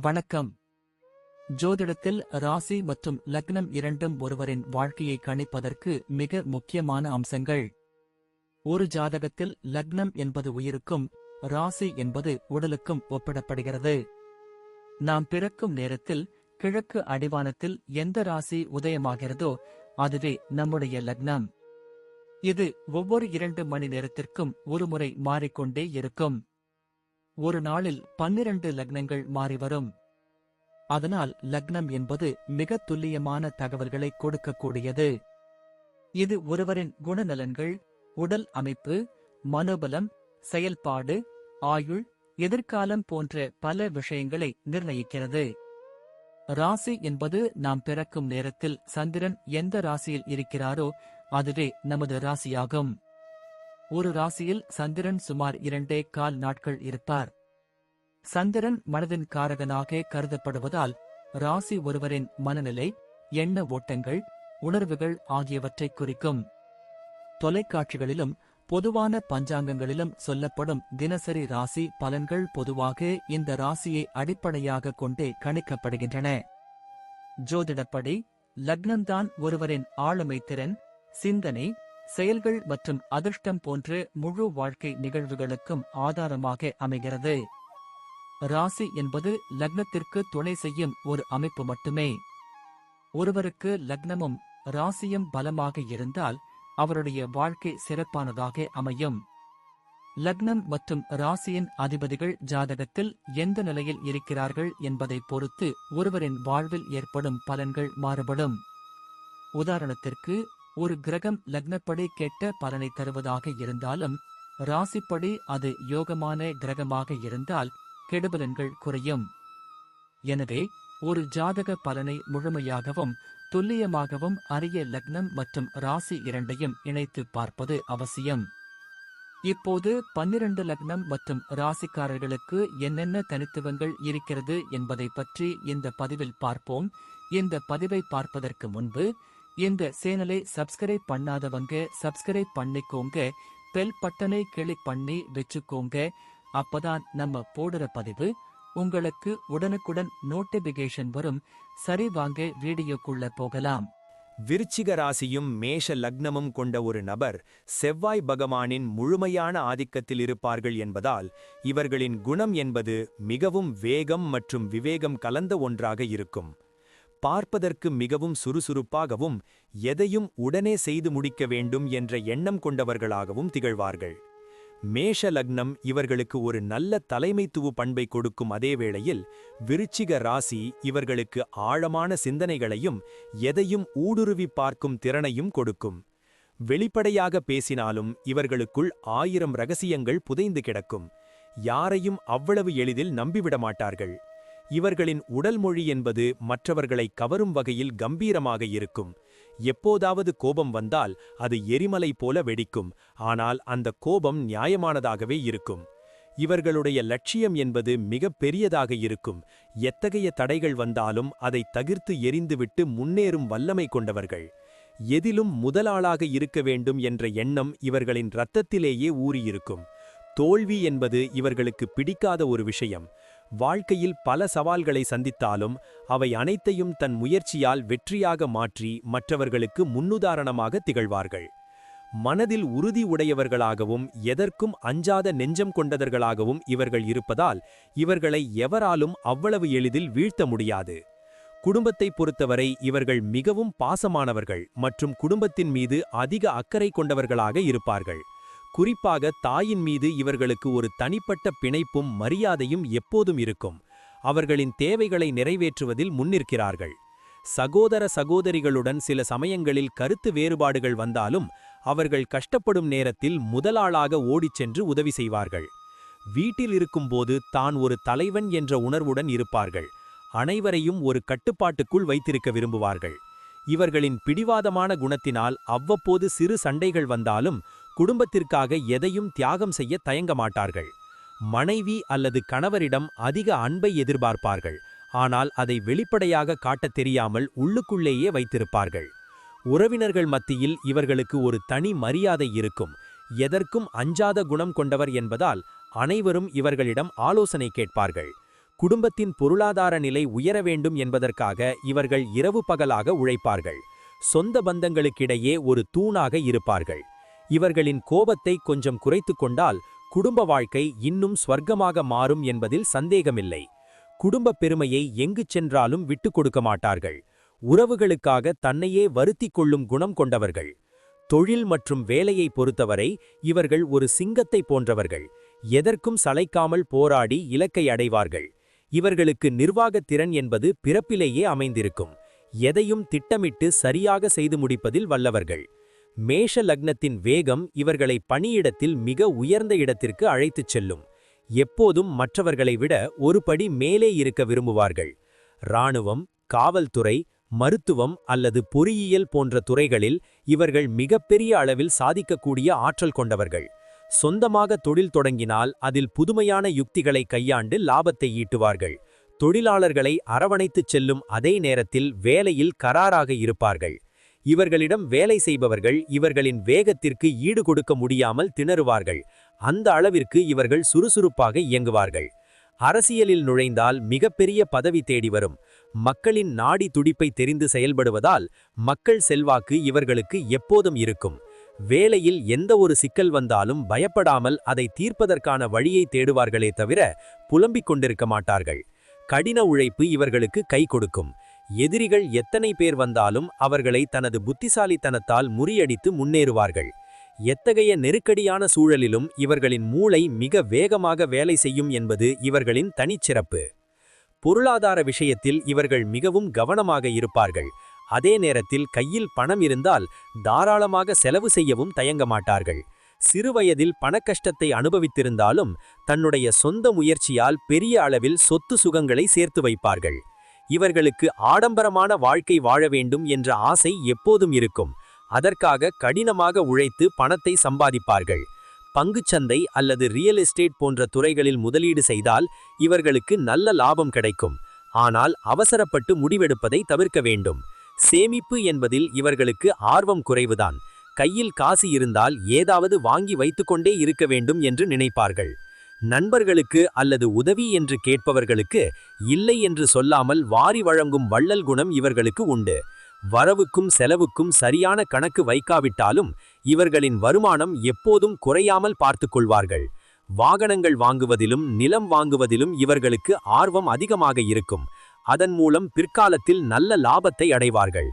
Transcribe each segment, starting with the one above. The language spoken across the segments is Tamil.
வணக்கம். ஜோதிடத்தில் ராசி மற்றும் லக்னம் இரண்டும் ஒருவரின் வாழ்க்கையை கணிப்பதற்கு மிக முக்கியமான அம்சங்கள். ஒரு ஜாதகத்தில் லக்னம் என்பது உயிருக்கும், ராசி என்பது உடலுக்கும் ஒப்பிடப்படுகிறது. நாம் பிறக்கும் நேரத்தில் கிழக்கு அடிவானத்தில் எந்த ராசி உதயமாகிறதோ அதுவே நம்முடைய லக்னம். இது ஒவ்வொரு 2 மணி நேரத்திற்கும் ஒருமுறை மாறிக்கொண்டே இருக்கும். ஒரு நாளில் 12 லக்னங்கள் மாறிவரும். அதனால் லக்னம் என்பது மிக துல்லியமான தகவல்களை கொடுக்கக்கூடியது. இது ஒருவரின் குணநலன்கள், உடல் அமைப்பு, மனோபலம், செயல்பாடு, ஆயுள், எதிர்காலம் போன்ற பல விஷயங்களை நிர்ணயிக்கிறது. ராசி என்பது நாம் பிறக்கும் நேரத்தில் சந்திரன் எந்த ராசியில் இருக்கிறாரோ அதுவே நமது ராசியாகும். ஒரு ராசியில் சந்திரன் சுமார் 2.25 நாட்கள் இருப்பார். சந்திரன் மனதின் காரகனாக கருதப்படுவதால் ராசி ஒருவரின் மனநிலை, எண்ண ஓட்டங்கள், உணர்வுகள் ஆகியவற்றை குறிக்கும். தொலைக்காட்சிகளிலும் பொதுவான பஞ்சாங்கங்களிலும் சொல்லப்படும் தினசரி ராசி பலன்கள் பொதுவாக இந்த ராசியை அடிப்படையாக கொண்டே கணிக்கப்படுகின்றன. ஜோதிடப்படி லக்னம்தான் ஒருவரின் ஆளுமை திறன், சிந்தனை, செயல்கள் மற்றும் அதிர்ஷ்டம் போன்ற முழு வாழ்க்கை நிகழ்வுகளுக்கும் ஆதாரமாக அமைகிறது. ராசி என்பது லக்னத்திற்கு துணை செய்யும் ஒரு அமைப்பு மட்டுமே. ஒருவருக்கு லக்னமும் ராசியும் பலமாக இருந்தால் அவருடைய வாழ்க்கை சிறப்பானதாக அமையும். லக்னம் மற்றும் ராசியின் அதிபதிகள் ஜாதகத்தில் எந்த நிலையில் இருக்கிறார்கள் என்பதை பொறுத்து ஒருவரின் வாழ்வில் ஏற்படும் பலன்கள் மாறுபடும். உதாரணத்திற்கு, ஒரு கிரகம் லக்னப்படி கெட்ட பலனை தருவதாக இருந்தாலும் ராசிப்படி அது யோகமான கிரகமாக இருந்தால் கெடுபலன்கள் குறையும். எனவே ஒரு ஜாதக பலனை முழுமையாகவும் துல்லியமாகவும் அறிய லக்னம் மற்றும் ராசி இரண்டையும் இணைத்து பார்ப்பது அவசியம். இப்போது 12 லக்னம் மற்றும் ராசிக்காரர்களுக்கு என்னென்ன தனித்துவங்கள் இருக்கிறது என்பதை பற்றி இந்த பதிவில் பார்ப்போம். இந்த பதிவை பார்ப்பதற்கு முன்பு இந்த சேனலை சப்ஸ்கிரைப் பண்ணாதவங்க சப்ஸ்கிரைப் பண்ணிக்கோங்க, பெல் பட்டனை கிளிக் பண்ணி வச்சுக்கோங்க. அப்பதான் நம்ம போடுற பதிவு உங்களுக்கு உடனுக்குடன் நோட்டிபிகேஷன் வரும். சரி, வாங்க வீடியோக்குள்ள போகலாம். விருச்சிக ராசியும் மேஷ லக்னமும் கொண்ட ஒரு நபர் செவ்வாய் பகவானின் முழுமையான ஆதிக்கத்தில் இருப்பார்கள் என்பதால் இவர்களின் குணம் என்பது மிகவும் வேகம் மற்றும் விவேகம் கலந்த ஒன்றாக இருக்கும். பார்ப்பதற்கு மிகவும் சுறுசுறுப்பாகவும் எதையும் உடனே செய்து முடிக்க வேண்டும் என்ற எண்ணம் கொண்டவர்களாகவும் திகழ்வார்கள். மேஷ லக்னம் இவர்களுக்கு ஒரு நல்ல தலைமைத்துவ பண்பை கொடுக்கும். அதே வேளையில் விருச்சிக ராசி இவர்களுக்கு ஆழமான சிந்தனைகளையும் எதையும் ஊடுருவி பார்க்கும் திறனையும் கொடுக்கும். வெளிப்படையாக பேசினாலும் இவர்களுக்குள் 1000 ரகசியங்கள் புதைந்து கிடக்கும். யாரையும் அவ்வளவு எளிதில் நம்பிவிட மாட்டார்கள். இவர்களின் உடல் மொழி என்பது மற்றவர்களை கவரும் வகையில் கம்பீரமாக இருக்கும். எப்போதாவது கோபம் வந்தால் அது எரிமலை போல வெடிக்கும். ஆனால் அந்த கோபம் நியாயமானதாகவே இருக்கும். இவர்களுடைய லட்சியம் என்பது மிக பெரியதாக இருக்கும். எத்தகைய தடைகள் வந்தாலும் அதை தகிர்த்து எரிந்துவிட்டு முன்னேறும் வல்லமை கொண்டவர்கள். எதிலும் முதலாளாக இருக்க வேண்டும் என்ற எண்ணம் இவர்களின் இரத்தத்திலேயே ஊறியிருக்கும். தோல்வி என்பது இவர்களுக்கு பிடிக்காத ஒரு விஷயம். வாழ்க்கையில் பல சவால்களை சந்தித்தாலும் அவை அனைத்தையும் தன் முயற்சியால் வெற்றியாக மாற்றி மற்றவர்களுக்கு முன்னுதாரணமாக திகழ்வார்கள். மனதில் உறுதி உடையவர்களாகவும் எதற்கும் அஞ்சாத நெஞ்சம் கொண்டவர்களாகவும் இவர்கள் இருப்பதால் இவர்களை எவராலும் அவ்வளவு எளிதில் வீழ்த்த முடியாது. குடும்பத்தை பொறுத்தவரை இவர்கள் மிகவும் பாசமானவர்கள் மற்றும் குடும்பத்தின் மீது அதிக அக்கறை கொண்டவர்களாக இருப்பார்கள். குறிப்பாக தாயின் மீது இவர்களுக்கு ஒரு தனிப்பட்ட பிணைப்பும் மரியாதையும் எப்போதும் இருக்கும். அவர்களின் தேவைகளை நிறைவேற்றுவதில் முன்னிற்கிறார்கள். சகோதர சகோதரிகளுடன் சில சமயங்களில் கருத்து வேறுபாடுகள் வந்தாலும் அவர்கள் கஷ்டப்படும் நேரத்தில் முதலாளாக ஓடிச் சென்று உதவி செய்வார்கள். வீட்டில் இருக்கும்போது தான் ஒரு தலைவன் என்ற உணர்வுடன் இருப்பார்கள். அனைவரையும் ஒரு கட்டுப்பாட்டுக்குள் வைத்திருக்க விரும்புவார்கள். இவர்களின் பிடிவாதமான குணத்தினால் அவ்வப்போது சிறு சண்டைகள் வந்தாலும் குடும்பத்திற்காக எதையும் தியாகம் செய்ய தயங்க மாட்டார்கள். மனைவி அல்லது கணவரிடம் அதிக அன்பை எதிர்பார்ப்பார்கள். ஆனால் அதை வெளிப்படையாக காட்டத் தெரியாமல் உள்ளுக்குள்ளேயே வைத்திருப்பார்கள். உறவினர்கள் மத்தியில் இவர்களுக்கு ஒரு தனி மரியாதை இருக்கும். எதற்கும் அஞ்சாத குணம் கொண்டவர் என்பதால் அனைவரும் இவர்களிடம் ஆலோசனை கேட்பார்கள். குடும்பத்தின் பொருளாதார நிலை உயர வேண்டும் என்பதற்காக இவர்கள் இரவு பகலாக உழைப்பார்கள். சொந்த பந்தங்களுக்கிடையே ஒரு தூணாக இருப்பார்கள். இவர்களின் கோபத்தை கொஞ்சம் குறைத்துக் கொண்டால் குடும்ப வாழ்க்கை இன்னும் ஸ்வர்க்கமாக மாறும் என்பதில் சந்தேகமில்லை. குடும்பப் பெருமையை எங்கு சென்றாலும் விட்டுக் கொடுக்க மாட்டார்கள். உறவுகளுக்காக தன்னையே வருத்திக் கொள்ளும் குணம் கொண்டவர்கள். தொழில் மற்றும் வேலையை பொறுத்தவரை இவர்கள் ஒரு சிங்கத்தை போன்றவர்கள். எதற்கும் சளைக்காமல் போராடி இலக்கை அடைவார்கள். இவர்களுக்கு நிர்வாகத் திறன் என்பது பிறப்பிலேயே அமைந்திருக்கும். எதையும் திட்டமிட்டு சரியாக செய்து முடிப்பதில் வல்லவர்கள். மேஷ லக்னத்தின் வேகம் இவர்களை பணியிடத்தில் மிக உயர்ந்த இடத்திற்கு அழைத்துச் செல்லும். எப்போதும் மற்றவர்களை விட ஒரு படி மேலே இருக்க விரும்புவார்கள். இராணுவம், காவல்துறை, மருத்துவம் அல்லது பொறியியல் போன்ற துறைகளில் இவர்கள் மிகப்பெரிய அளவில் சாதிக்கக்கூடிய ஆற்றல் கொண்டவர்கள். சொந்தமாக தொழில் தொடங்கினால் அதில் புதுமையான யுக்திகளை கையாண்டு லாபத்தை ஈட்டுவார்கள். தொழிலாளர்களை அரவணைத்துச் செல்லும் அதே நேரத்தில் வேலையில் கராராக இருப்பார்கள். இவர்களிடம் வேலை செய்பவர்கள் இவர்களின் வேகத்திற்கு ஈடு கொடுக்க முடியாமல் திணறுவார்கள். அந்த அளவிற்கு இவர்கள் சுறுசுறுப்பாக இயங்குவார்கள். அரசியலில் நுழைந்தால் மிகப்பெரிய பதவி தேடி வரும். மக்களின் நாடி துடிப்பை தெரிந்து செயல்படுவதால் மக்கள் செல்வாக்கு இவர்களுக்கு எப்போதும் இருக்கும். வேலையில் எந்த ஒரு சிக்கல் வந்தாலும் பயப்படாமல் அதை தீர்ப்பதற்கான வழியை தேடுவார்களே தவிர புலம்பிக் கொண்டிருக்க மாட்டார்கள். கடின உழைப்பு இவர்களுக்கு கை கொடுக்கும். எதிரிகள் எத்தனை பேர் வந்தாலும் அவர்களை தனது புத்திசாலித்தனத்தால் முறியடித்து முன்னேறுவார்கள். எத்தகைய நெருக்கடியான சூழலிலும் இவர்களின் மூளை மிக வேகமாக வேலை செய்யும் என்பது இவர்களின் தனிச்சிறப்பு. பொருளாதார விஷயத்தில் இவர்கள் மிகவும் கவனமாக இருப்பார்கள். அதே நேரத்தில் கையில் பணம் இருந்தால் தாராளமாக செலவு செய்யவும் தயங்க மாட்டார்கள். சிறுவயதில் பணக்கஷ்டத்தை அனுபவித்திருந்தாலும் தன்னுடைய சொந்த முயற்சியால் பெரிய அளவில் சொத்து சுகங்களை சேர்த்து வைப்பார்கள். இவர்களுக்கு ஆடம்பரமான வாழ்க்கை வாழ வேண்டும் என்ற ஆசை எப்போதும் இருக்கும். அதற்காக கடினமாக உழைத்து பணத்தை சம்பாதிப்பார்கள். பங்குச்சந்தை அல்லது ரியல் எஸ்டேட் போன்ற துறைகளில் முதலீடு செய்தால் இவர்களுக்கு நல்ல லாபம் கிடைக்கும். ஆனால் அவசரப்பட்டு முடிவெடுப்பதை தவிர்க்க வேண்டும். சேமிப்பு என்பதில் இவர்களுக்கு ஆர்வம் குறைவுதான். கையில் காசு இருந்தால் ஏதாவது வாங்கி வைத்துக்கொண்டே இருக்க வேண்டும் என்று நினைப்பார்கள். நண்பர்களுக்கு அல்லது உதவி என்று கேட்பவர்களுக்கு இல்லை என்று சொல்லாமல் வாரி வழங்கும் வள்ளல் குணம் இவர்களுக்கு உண்டு. வரவுக்கும் செலவுக்கும் சரியான கணக்கு வைக்காவிட்டாலும் இவர்களின் வருமானம் எப்போதும் குறையாமல் பார்த்து கொள்வார்கள். வாகனங்கள் வாங்குவதிலும் நிலம் வாங்குவதிலும் இவர்களுக்கு ஆர்வம் அதிகமாக இருக்கும். அதன் மூலம் பிற்காலத்தில் நல்ல லாபத்தை அடைவார்கள்.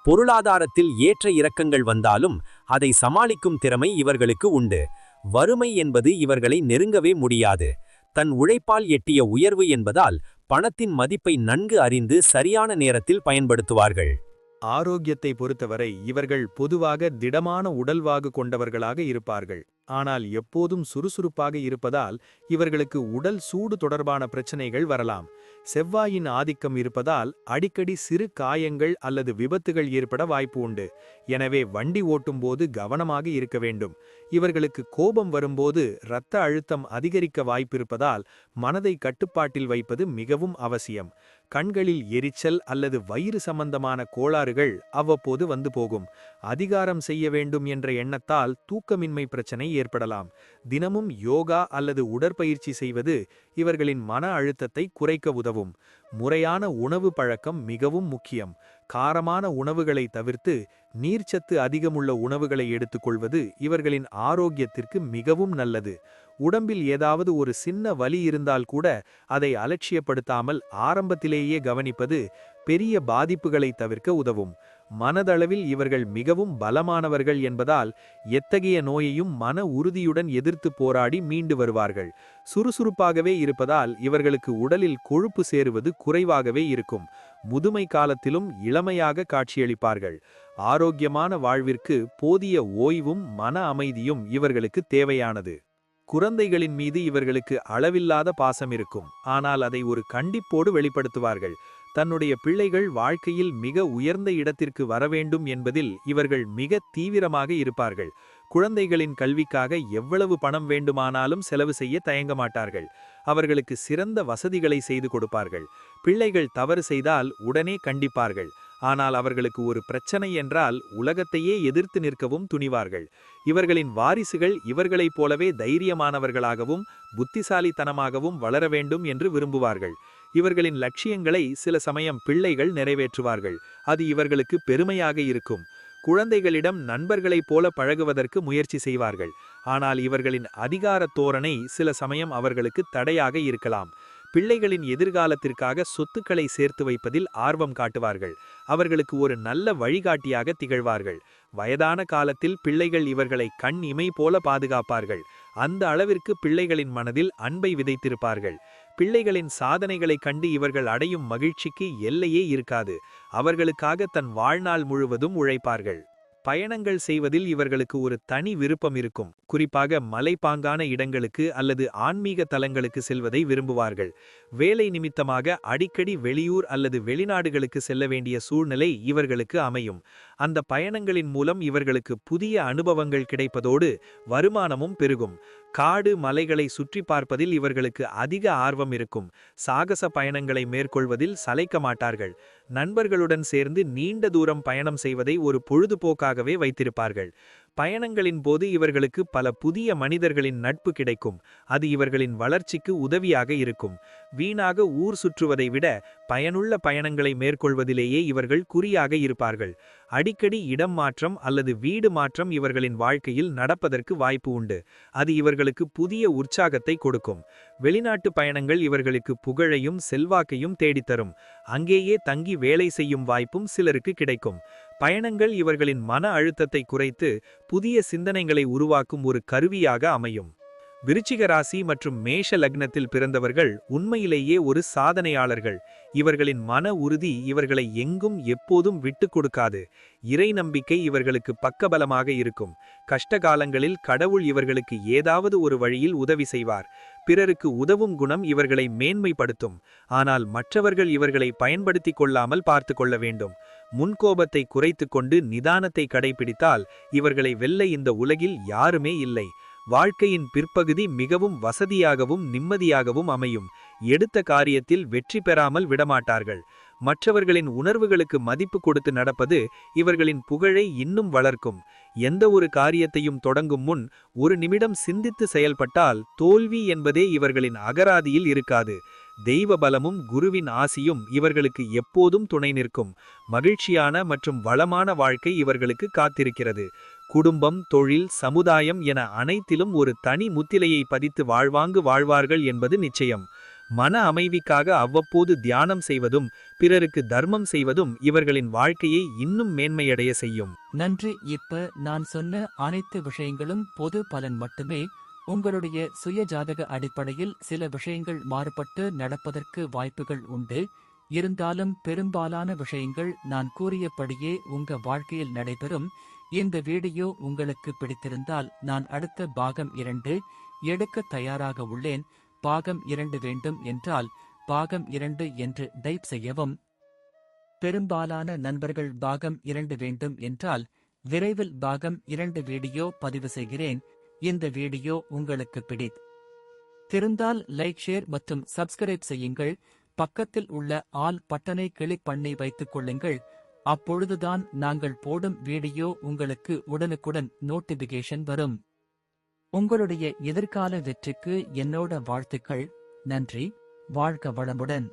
பொருளாதாரத்தில் ஏற்ற இறக்கங்கள் வந்தாலும் அதை சமாளிக்கும் திறமை இவர்களுக்கு உண்டு. வறுமை என்பது இவர்களை நெருங்கவே முடியாது. தன் உழைப்பால் எட்டிய உயர்வு என்பதால் பணத்தின் மதிப்பை நன்கு அறிந்து சரியான நேரத்தில் பயன்படுத்துவார்கள். ஆரோக்கியத்தை பொறுத்தவரை இவர்கள் பொதுவாக திடமான உடல்வாகு கொண்டவர்களாக இருப்பார்கள். ஆனால் எப்போதும் சுறுசுறுப்பாக இருப்பதால் இவர்களுக்கு உடல் சூடு தொடர்பான பிரச்சனைகள் வரலாம். செவ்வாயின் ஆதிக்கம் இருப்பதால் அடிக்கடி சிறு காயங்கள் அல்லது விபத்துகள் ஏற்பட வாய்ப்பு உண்டு. எனவே வண்டி ஓட்டும்போது கவனமாக இருக்க வேண்டும். இவர்களுக்கு கோபம் வரும்போது இரத்த அழுத்தம் அதிகரிக்க வாய்ப்பிருப்பதால் மனதை கட்டுப்பாட்டில் வைப்பது மிகவும் அவசியம். கண்களில் எரிச்சல் அல்லது வயிறு சம்பந்தமான கோளாறுகள் அவ்வப்போது வந்து போகும். அதிகாரம் செய்ய வேண்டும் என்ற எண்ணத்தால் தூக்கமின்மை பிரச்சனை ஏற்படலாம். தினமும் யோகா அல்லது உடற்பயிற்சி செய்வது இவர்களின் மன அழுத்தத்தை குறைக்க உதவும். முறையான உணவு பழக்கம் மிகவும் முக்கியம். காரமான உணவுகளை தவிர்த்து நீர்ச்சத்து அதிகமுள்ள உணவுகளை எடுத்துக்கொள்வது இவர்களின் ஆரோக்கியத்திற்கு மிகவும் நல்லது. உடம்பில் ஏதாவது ஒரு சின்ன வலி இருந்தால் கூட அதை அலட்சியப்படுத்தாமல் ஆரம்பத்திலேயே கவனிப்பது பெரிய பாதிப்புகளை தவிர்க்க உதவும். மனதளவில் இவர்கள் மிகவும் பலமானவர்கள் என்பதால் எத்தகைய நோயையும் மன உறுதியுடன் எதிர்த்து போராடி மீண்டு வருவார்கள். சுறுசுறுப்பாகவே இருப்பதால் இவர்களுக்கு உடலில் கொழுப்பு சேருவது குறைவாகவே இருக்கும். முதுமை காலத்திலும் இளமையாக காட்சியளிப்பார்கள். ஆரோக்கியமான வாழ்விற்கு போதிய ஓய்வும் மன அமைதியும் இவர்களுக்கு தேவையானது. குழந்தைகளின் மீது இவர்களுக்கு அளவில்லாத பாசம் இருக்கும். ஆனால் அதை ஒரு கண்டிப்போடு வெளிப்படுத்துவார்கள். தன்னுடைய பிள்ளைகள் வாழ்க்கையில் மிக உயர்ந்த இடத்திற்கு வரவேண்டும் என்பதில் இவர்கள் மிக தீவிரமாக இருப்பார்கள். குழந்தைகளின் கல்விக்காக எவ்வளவு பணம் வேண்டுமானாலும் செலவு செய்ய தயங்க மாட்டார்கள். அவர்களுக்கு சிறந்த வசதிகளை செய்து கொடுப்பார்கள். பிள்ளைகள் தவறு செய்தால் உடனே கண்டிப்பார்கள். ஆனால் அவர்களுக்கு ஒரு பிரச்சனை என்றால் உலகத்தையே எதிர்த்து நிற்கவும் துணிவார்கள். இவர்களின் வாரிசுகள் இவர்களைப் போலவே தைரியமானவர்களாகவும் புத்திசாலித்தனமாகவும் வளர வேண்டும் என்று விரும்புவார்கள். இவர்களின் லட்சியங்களை சில சமயம் பிள்ளைகள் நிறைவேற்றுவார்கள். அது இவர்களுக்கு பெருமையாக இருக்கும். குழந்தைகளிடம் நண்பர்களைப் போல பழகுவதற்கு முயற்சி செய்வார்கள். ஆனால் இவர்களின் அதிகார தோரணை சில சமயம் அவர்களுக்கு தடையாக இருக்கலாம். பிள்ளைகளின் எதிர்காலத்திற்காக சொத்துக்களை சேர்த்து வைப்பதில் ஆர்வம் காட்டுவார்கள். அவர்களுக்கு ஒரு நல்ல வழிகாட்டியாக திகழ்வார்கள். வயதான காலத்தில் பிள்ளைகள் இவர்களை கண் இமை போல பாதுகாப்பார்கள். அந்த அளவிற்கு பிள்ளைகளின் மனதில் அன்பை விதைத்திருப்பார்கள். பிள்ளைகளின் சாதனைகளைக் கண்டு இவர்கள் அடையும் மகிழ்ச்சிக்கு எல்லையே இருக்காது. அவர்களுக்காக தன் வாழ்நாள் முழுவதும் உழைப்பார்கள். பயணங்கள் செய்வதில் இவர்களுக்கு ஒரு தனி விருப்பம் இருக்கும். குறிப்பாக மலைப்பாங்கான இடங்களுக்கு அல்லது ஆன்மீக தலங்களுக்கு செல்வதை விரும்புவார்கள். வேலை நிமித்தமாக அடிக்கடி வெளியூர் அல்லது வெளிநாடுகளுக்கு செல்ல வேண்டிய சூழ்நிலை இவர்களுக்கு அமையும். அந்த பயணங்களின் மூலம் இவர்களுக்கு புதிய அனுபவங்கள் கிடைப்பதோடு வருமானமும் பெருகும். காடு மலைகளை சுற்றி பார்ப்பதில் இவர்களுக்கு அதிக ஆர்வம் இருக்கும். சாகச பயணங்களை மேற்கொள்வதில் சளைக்க மாட்டார்கள். நண்பர்களுடன் சேர்ந்து நீண்ட தூரம் பயணம் செய்வதை ஒரு பொழுதுபோக்காகவே வைத்திருப்பார்கள். பயணங்களின் போது இவர்களுக்கு பல புதிய மனிதர்களின் நட்பு கிடைக்கும். அது இவர்களின் வளர்ச்சிக்கு உதவியாக இருக்கும். வீணாக ஊர் சுற்றுவதை விட பயனுள்ள பயணங்களை மேற்கொள்வதிலேயே இவர்கள் குறியாக இருப்பார்கள். அடிக்கடி இடம் மாற்றம் அல்லது வீடு மாற்றம் இவர்களின் வாழ்க்கையில் நடப்பதற்கு வாய்ப்பு உண்டு. அது இவர்களுக்கு புதிய உற்சாகத்தை கொடுக்கும். வெளிநாட்டு பயணங்கள் இவர்களுக்கு புகழையும் செல்வாக்கையும் தேடித்தரும். அங்கேயே தங்கி வேலை செய்யும் வாய்ப்பும் சிலருக்கு கிடைக்கும். பயணங்கள் இவர்களின் மன அழுத்தத்தை குறைத்து புதிய சிந்தனைகளை உருவாக்கும் ஒரு கருவியாக அமையும். விருச்சிக ராசி மற்றும் மேஷ லக்னத்தில் பிறந்தவர்கள் உண்மையிலேயே ஒரு சாதனையாளர்கள். இவர்களின் மன உறுதி இவர்களை எங்கும் எப்போதும் விட்டு கொடுக்காது. இறை நம்பிக்கை இவர்களுக்கு பக்கபலமாக இருக்கும். கஷ்டகாலங்களில் கடவுள் இவர்களுக்கு ஏதாவது ஒரு வழியில் உதவி செய்வார். பிறருக்கு உதவும் குணம் இவர்களை மேன்மைப்படுத்தும். ஆனால் மற்றவர்கள் இவர்களை பயன்படுத்திக் கொள்ளாமல் பார்த்து கொள்ள வேண்டும். முன்கோபத்தை குறைத்து கொண்டு நிதானத்தை கடைபிடித்தால் இவர்களை வெல்ல இந்த உலகில் யாருமே இல்லை. வாழ்க்கையின் பிற்பகுதி மிகவும் வசதியாகவும் நிம்மதியாகவும் அமையும். எடுத்த காரியத்தில் வெற்றி பெறாமல் விடமாட்டார்கள். மற்றவர்களின் உணர்வுகளுக்கு மதிப்பு கொடுத்து நடப்பது இவர்களின் புகழை இன்னும் வளர்க்கும். எந்த ஒரு காரியத்தையும் தொடங்கும் முன் ஒரு நிமிடம் சிந்தித்து செயல்பட்டால் தோல்வி என்பதே இவர்களின் அகராதியில் இருக்காது. தெய்வ பலமும் குருவின் ஆசியும் இவர்களுக்கு எப்போதும் துணை நிற்கும். மகிழ்ச்சியான மற்றும் வளமான வாழ்க்கை இவர்களுக்கு காத்திருக்கிறது. குடும்பம், தொழில், சமுதாயம் என அனைத்திலும் ஒரு தனி முத்திரையை பதித்து வாழ்வார்கள் என்பது நிச்சயம். மன அமைதிக்காக அவ்வப்போது தியானம் செய்வதும் பிறருக்கு தர்மம் செய்வதும் இவர்களின் வாழ்க்கையை இன்னும் மேன்மையடைய செய்யும். நன்றி. இப்ப நான் சொன்ன அனைத்து விஷயங்களும் பொது பலன் மட்டுமே. உங்களுடைய சுய ஜாதக அடிப்படையில் சில விஷயங்கள் மாறுபட்டு நடப்பதற்கு வாய்ப்புகள் உண்டு. இருந்தாலும் பெரும்பாலான விஷயங்கள் நான் கூறியபடியே உங்க வாழ்க்கையில் நடைபெறும். இந்த வீடியோ உங்களுக்கு பிடித்திருந்தால் நான் அடுத்த பாகம் 2 எடுக்க தயாராக உள்ளேன். பாகம் 2 வேண்டும் என்றால் பாகம் 2 என்று டைப் செய்யவும். பெரும்பாலான நண்பர்கள் பாகம் 2 வேண்டும் என்றால் விரைவில் பாகம் 2 வீடியோ பதிவு செய்கிறேன். இந்த வீடியோ உங்களுக்கு பிடித்திருந்தால் லைக், ஷேர் மற்றும் சப்ஸ்கிரைப் செய்யுங்கள். பக்கத்தில் உள்ள ஆல் பட்டனை கிளிக் பண்ணி வைத்துக் கொள்ளுங்கள். அப்பொழுதுதான் நாங்கள் போடும் வீடியோ உங்களுக்கு உடனுக்குடன் நோட்டிபிகேஷன் வரும். உங்களுடைய எதிர்கால வெற்றிக்கு என்னோட வாழ்த்துக்கள். நன்றி. வாழ்க வளமுடன்.